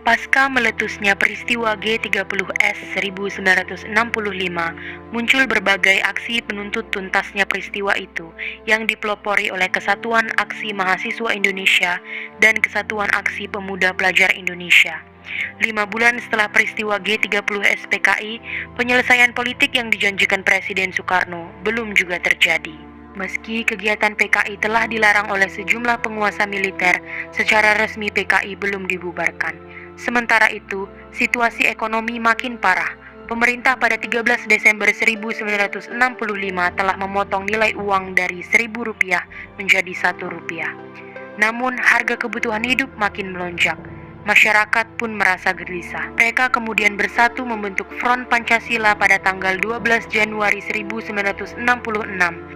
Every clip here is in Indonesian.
Pasca meletusnya peristiwa G30S 1965, muncul berbagai aksi penuntut tuntasnya peristiwa itu yang dipelopori oleh Kesatuan Aksi Mahasiswa Indonesia dan Kesatuan Aksi Pemuda Pelajar Indonesia. 5 bulan setelah peristiwa G30S PKI, penyelesaian politik yang dijanjikan Presiden Soekarno belum juga terjadi. Meski kegiatan PKI telah dilarang oleh sejumlah penguasa militer, secara resmi PKI belum dibubarkan. Sementara itu, situasi ekonomi makin parah. Pemerintah pada 13 Desember 1965 telah memotong nilai uang dari Rp1.000 menjadi Rp1. Namun, harga kebutuhan hidup makin melonjak. Masyarakat pun merasa gelisah. Mereka kemudian bersatu membentuk Front Pancasila pada tanggal 12 Januari 1966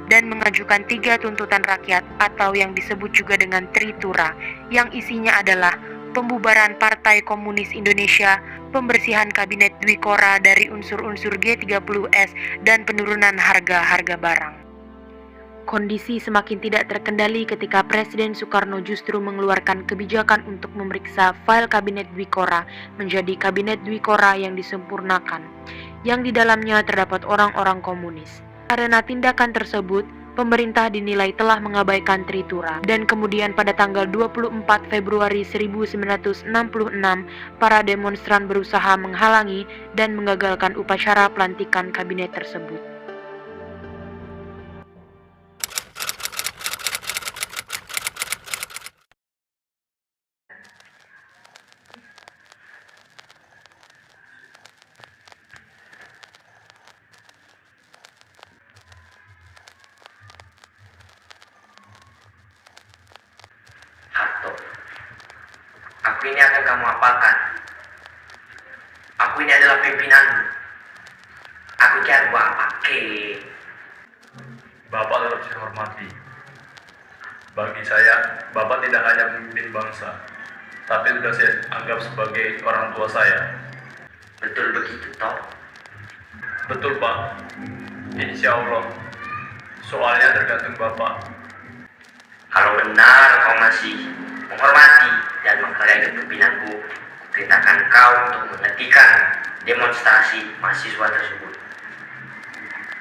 dan mengajukan 3 tuntutan rakyat atau yang disebut juga dengan Tritura, yang isinya adalah pembubaran Partai Komunis Indonesia, pembersihan Kabinet Dwikora dari unsur-unsur G30S, dan penurunan harga-harga barang. Kondisi semakin tidak terkendali ketika Presiden Soekarno justru mengeluarkan kebijakan untuk memeriksa file Kabinet Dwikora menjadi Kabinet Dwikora yang disempurnakan, yang di dalamnya terdapat orang-orang komunis. Karena tindakan tersebut, pemerintah dinilai telah mengabaikan Tritura, dan kemudian pada tanggal 24 Februari 1966, para demonstran berusaha menghalangi dan mengagalkan upacara pelantikan kabinet tersebut. Aku ini akan kamu apakan. Aku ini adalah pimpinanmu. Aku kian buat apa ke? Bapak tetap saya hormati. Bagi saya, Bapak tidak hanya pemimpin bangsa, tapi sudah saya anggap sebagai orang tua saya. Betul begitu toh? Betul Pak. Insya Allah. Soalnya tergantung Bapak. Kalau benar kau masih menghormati dan menghargai kepemimpinanku, perintahkan kau untuk menghentikan demonstrasi mahasiswa tersebut.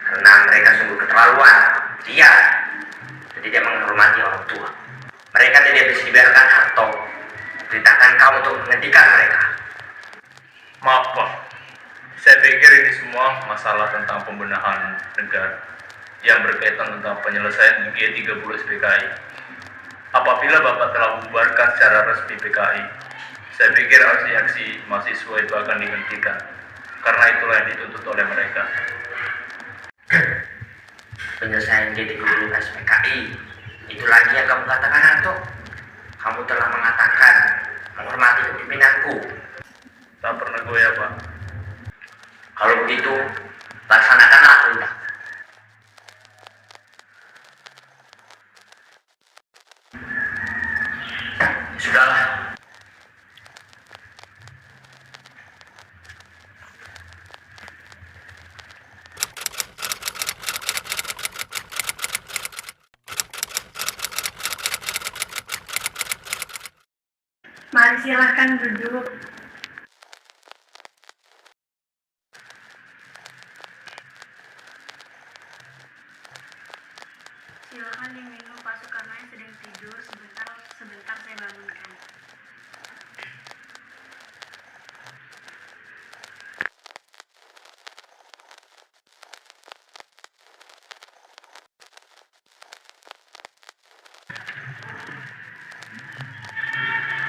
Karena mereka sungguh keterlaluan, liar, dan tidak menghormati orang tua. Mereka tidak bisa dibiarkan, Harto. Perintahkan kau untuk menghentikan mereka. Maaf Pak. Saya pikir ini semua masalah tentang pembenahan negara yang berkaitan tentang penyelesaian G30 PKI. Apabila Bapak telah membubarkan secara resmi PKI, saya pikir aksi-aksi mahasiswa itu akan dihentikan, karena itulah yang dituntut oleh mereka. Penyelesaian G30 PKI, itu lagi yang kamu katakan, Harto. Kamu telah mengatakan menghormati kepimpinanku. Tak pernah goyah Pak. Kalau begitu, laksanakanlah perintah. Sudahlah. Mari silahkan duduk. Silakan diminum Pak Soekarno yang sedang tidur. Sebentar saya bangunkan.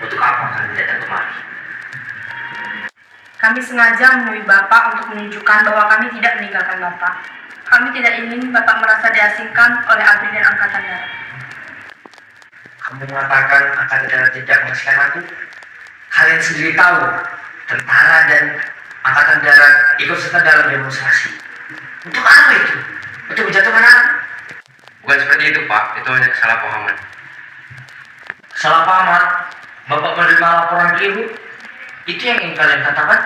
Untuk apa kalian datang kemari? Kami sengaja menemui Bapak untuk menunjukkan bahwa kami tidak meninggalkan Bapak. Kami tidak ingin Bapak merasa diasingkan oleh ABRI dan Angkatan Darat. Kamu mengatakan Angkatan Darat tidak mengasingkan aku? Kalian sendiri tahu, tentara dan Angkatan Darat ikut serta dalam demonstrasi. Untuk apa itu? Untuk menjatuhkan aku? Bukan seperti itu, Pak. Itu hanya kesalahpahaman. Kesalahpahaman? Bapak menerima laporan keliru? Itu yang ingin kalian katakan?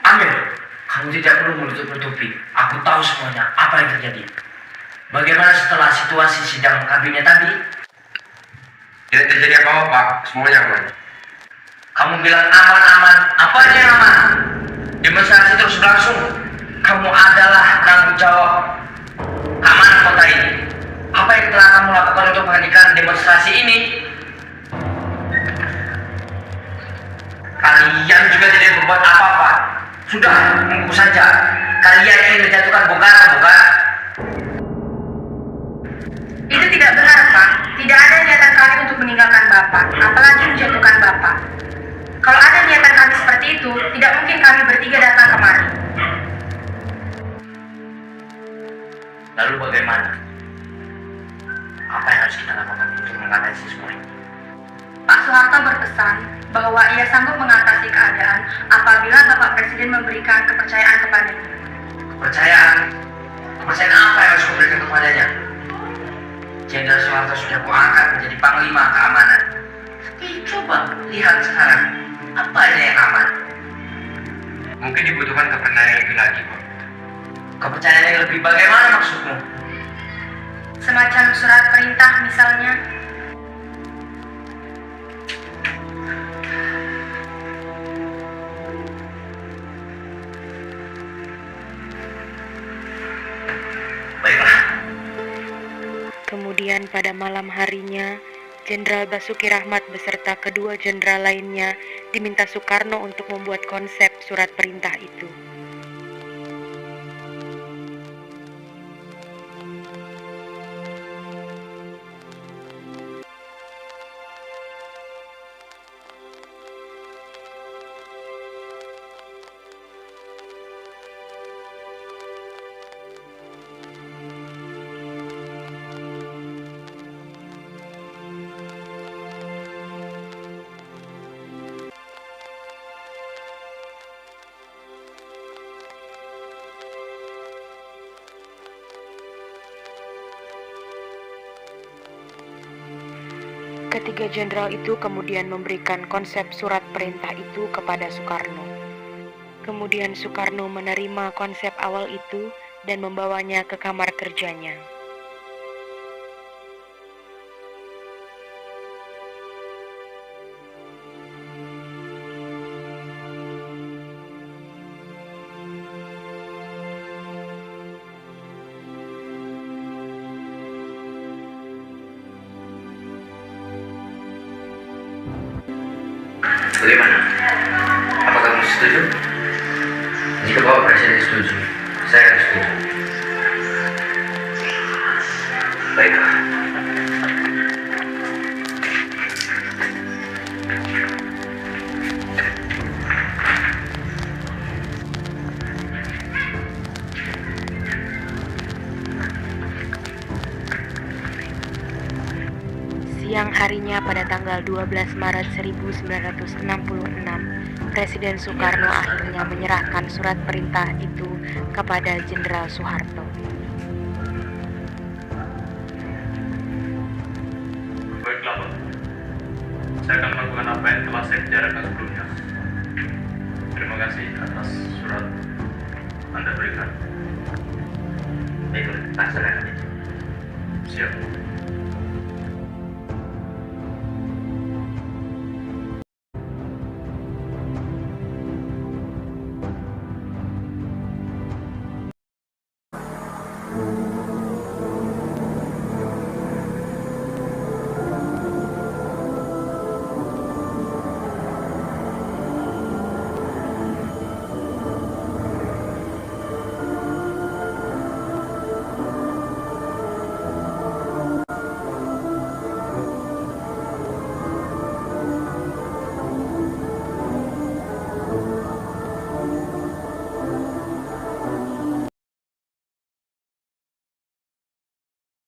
Amir, kamu tidak perlu menutup-nutupi. Aku tahu semuanya apa yang terjadi. Bagaimana setelah situasi sidang kabinet tadi? Tidak terjadi apa-apa, Pak. Semuanya aman. Kamu bilang aman-aman, apa yang aman? Demonstrasi terus berlangsung. Kamu adalah penanggung jawab keamanan kota ini. Apa yang telah kamu lakukan untuk menghentikan demonstrasi ini? Kalian juga tidak berbuat apa-apa. Sudah, menunggu saja. Kalian ingin menjatuhkan bukan? Itu tidak benar, Pak. Tidak ada niatan kami untuk meninggalkan Bapak, apalagi menjatuhkan Bapak. Kalau ada niatan kami seperti itu, tidak mungkin kami bertiga datang kemari. Lalu bagaimana? Apa yang harus kita lakukan untuk mengatasi semua ini? Pak Soeharto berpesan bahwa ia sanggup mengatasi keadaan apabila Bapak Presiden memberikan kepercayaan kepadanya. Kepercayaan? Kepercayaan apa yang harus kuberikan kepadanya? Jenderal Soeharto sudah kuangkat menjadi Panglima Keamanan. Tapi coba lihat sekarang, apa yang aman? Mungkin dibutuhkan kepercayaan yang lebih lagi, Pak. Kepercayaan yang lebih bagaimana maksudmu? Semacam surat perintah misalnya. Baiklah. Kemudian pada malam harinya, Jenderal Basuki Rahmat beserta kedua jenderal lainnya diminta Soekarno untuk membuat konsep surat perintah itu. Ketiga jenderal itu kemudian memberikan konsep surat perintah itu kepada Soekarno. Kemudian Soekarno menerima konsep awal itu dan membawanya ke kamar kerjanya. Bagaimana? Apakah kamu setuju? Jika Bapak Presiden setuju, saya akan setuju. Baiklah. Siang harinya pada tanggal 12 Maret 1966, Presiden Soekarno akhirnya menyerahkan surat perintah itu kepada Jenderal Soeharto. Baiklah, Pak. Saya akan melakukan apa yang telah saya bicarakan sebelumnya. Terima kasih atas surat Anda berikan. Baiklah, laksanakan itu. Siap.